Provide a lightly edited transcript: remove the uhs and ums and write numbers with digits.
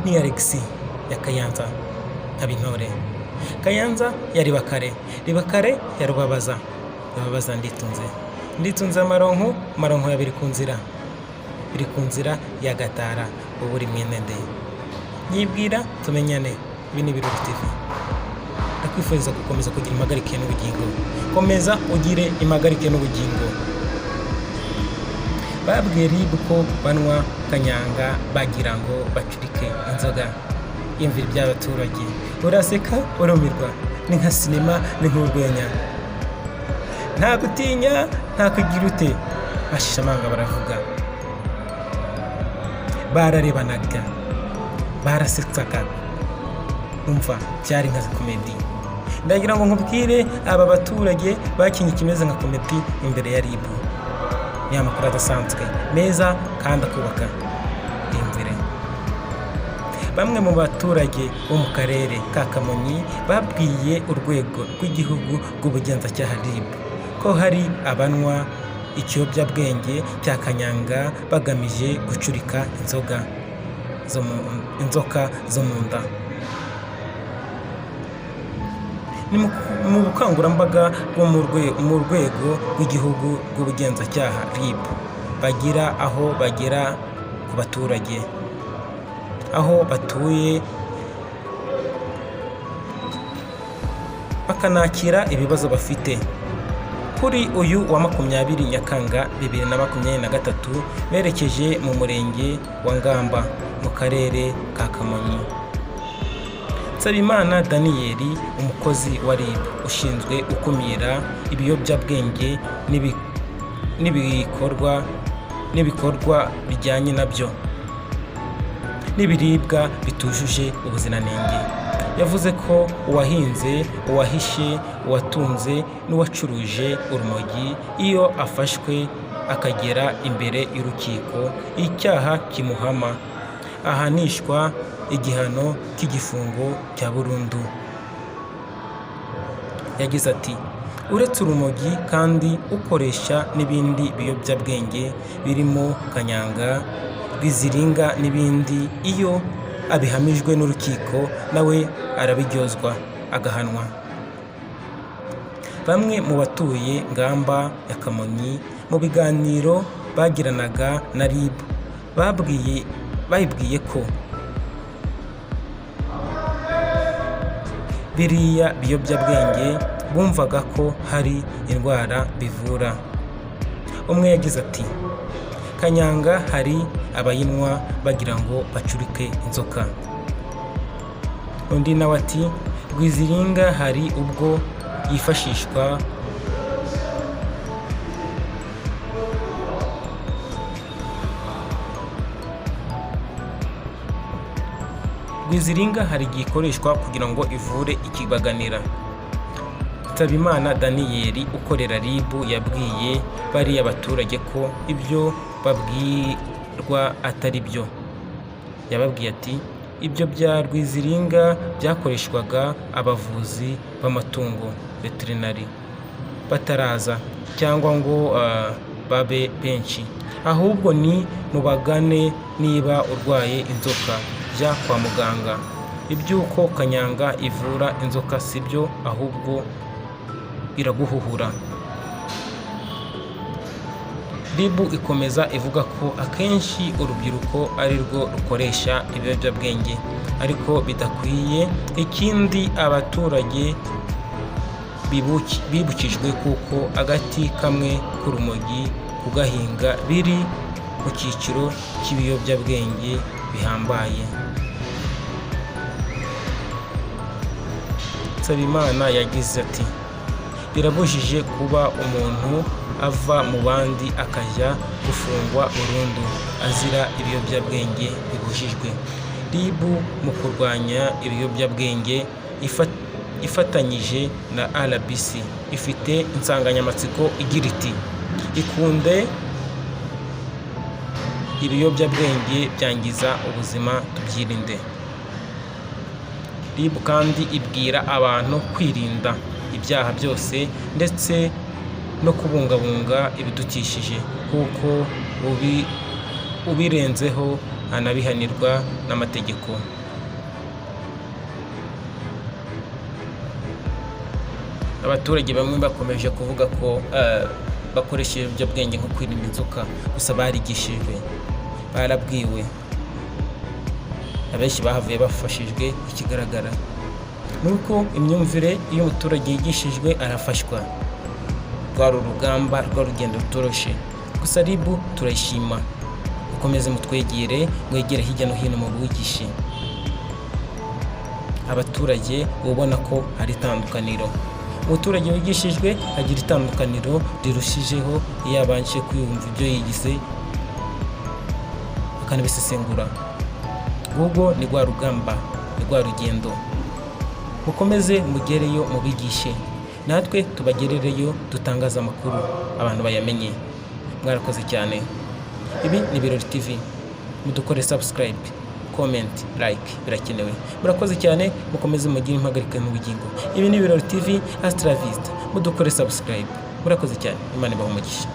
ni Alex ya Kayanza Kabintore, Kayanza ya Ribakare, Ribakare ya Rubabaza, Rubabaza Nditunze Maronko ya biri ku nzira ya Gatara uburi mwenende. Nyibwira tumenyane. Ibi ni Birori TV. Ndakwifuriza gukomeza kugira impagarike n'ubugingo. Komeza ugire impagarike n'ubugingo. Babwiye RIB ko banwa kanyanga bagira ngo bacurike inzoga. Yumvira by'abaturage. Uraseka urumirwa. Ni nka sinema, ni nk'urwenya. Nta gutinya, nta kugira ute. Bashishamanga baravuga. Bararebanaga. Barasetsaga. Umva cyari nka komedi. Ndagira ngo nkubwire aba baturage bakinye kimeze nka komedi imbere ya RIB. Ni amakuru adasanzwe meza kandi akubaka. Imvire bamwe mu baturage bo mu karere ka Kamonyi babwiye urwego rw'igihugu rw'ubugenzacyaha RIB ko hari abanwa ikiyobyabwenge cya kanyanga bagamije gucurika inzoka zo mu nda. Ni mu bukangurambaga bwo mu rwego rw'igihugu rw'ubugenzacyaha RIB bagira aho bagera ku baturage aho batuye bakanakira ibibazo bafite. Kuri uyu wa 20 Nyakanga 2023 berekeje mu murenge wa Ngamba mu karere ka Kamonyi. Nsabimana Daniel, umukozi wa RIB ushinzwe gukumira ibiyobyabwenge n'ibikorwa bijyanye nabyo n'ibiribwa bitujuje ubuziranenge, yavuze ko uwahinze, uwahishe, uwatunze n'uwacuruje urumogi iyo afashwe akagera imbere y'urukiko icyaha kimuhama ahanishwa igihano cy'igifungo cya burundu. Yagize ati uretse urumogi kandi ukoresha n'ibindi biyobyabwenge birimo kanyanga, rwiziringa n'ibindi, iyo abihamijwe n'urukiko nawe arabiryozwa agahanwa. Bamwe mu batuye Ngamba ya Kamonyi mu biganiro bagiranaga na RIB bayibwiye ko biriya biyobyabwenge bumvaga ko hari indwara bivura. Umwe yagize ati kanyanga hari abayinywa bagira ngo bacurike inzoka. Undi nawe ati rwiziringa hari ubwo yifashishwa igihe ikoreshwa kugira ngo ivure ikibaganira. Nsabimana Daniel ukorera RIB yabwiye bariya abaturage ko ibyo babwirwa atari byo. Yababwiye ati ibyo bya rwiziringa byakoreshwaga abavuzi b'amatungo veterinary bataraza cyangwa ngo babe benshi, ahubwo ni mubagane niba urwaye inzoka jya kwa muganga. Iby'uko kanyanga ivura inzoka sibyo, ahubwo iraguhuhura. RIB ikomeza ivuga ko akenshi urubyiruko ari rwo rukoresha ibiyobyabwenge ariko bidakwiye. Ikindi abaturage bibukijwe kuko agati kamwe k'urumogi kugahinga biri mu cyiciro cy'ibiyobyabwenge bihambaye. Nsabimana yagize ati birabujije kuba umuntu ava mu bandi akajya gufungwa burundu azira ibiyobyabwenge bibujijwe. RIB mu kurwanya ibiyobyabwenge ifatanyije na RBC ifite insanganyamatsiko igira iti ikunde ibiyobyabwenge byangiza ubuzima tubyirinde. RIB kandi ibwira abantu kwirinda ibyaha byose ndetse no kubungabunga ibidukikije kuko ubirenzeho anabihanirwa n'amategeko. Abaturage bamwe bakomeje kuvuga ko bakoresha ibiyobyabwenge nko kwirinda inzoka, gusa barigishijwe, barabwiwe, abenshi bahavuye bafashijwe. Ikigaragara ni uko imyumvire iyo umuturage yigishijwe arafashwa. Rwari urugamba, rwari urugendo rutoroshe, gusa RIB turayishima. Mukomeze mutwegere, mwegere hirya no hino mu bigishe abaturage, ubona ko hari itandukaniro. Umuturage wigishijwe agira itandukaniro rirushijeho iyo yabanje kwiyumva ibyo yigize akanabisesengura. Ubwo ni rwa rugamba, ni rwa rugendo. Mukomeze mugereyo mubigishe, natwe tubagerereyo dutangaza amakuru abantu bayamenye. Mwarakoze cyane. Ibi ni Birori TV, mudukore subscribe, comment, like, birakenewe. Murakoze cyane, mukomeze mugire impagarike mu bugingo. Ibi ni Birori TV, hasta la vista. Mudukore subscribe. Murakoze cyane, Imana ibahe umugisha.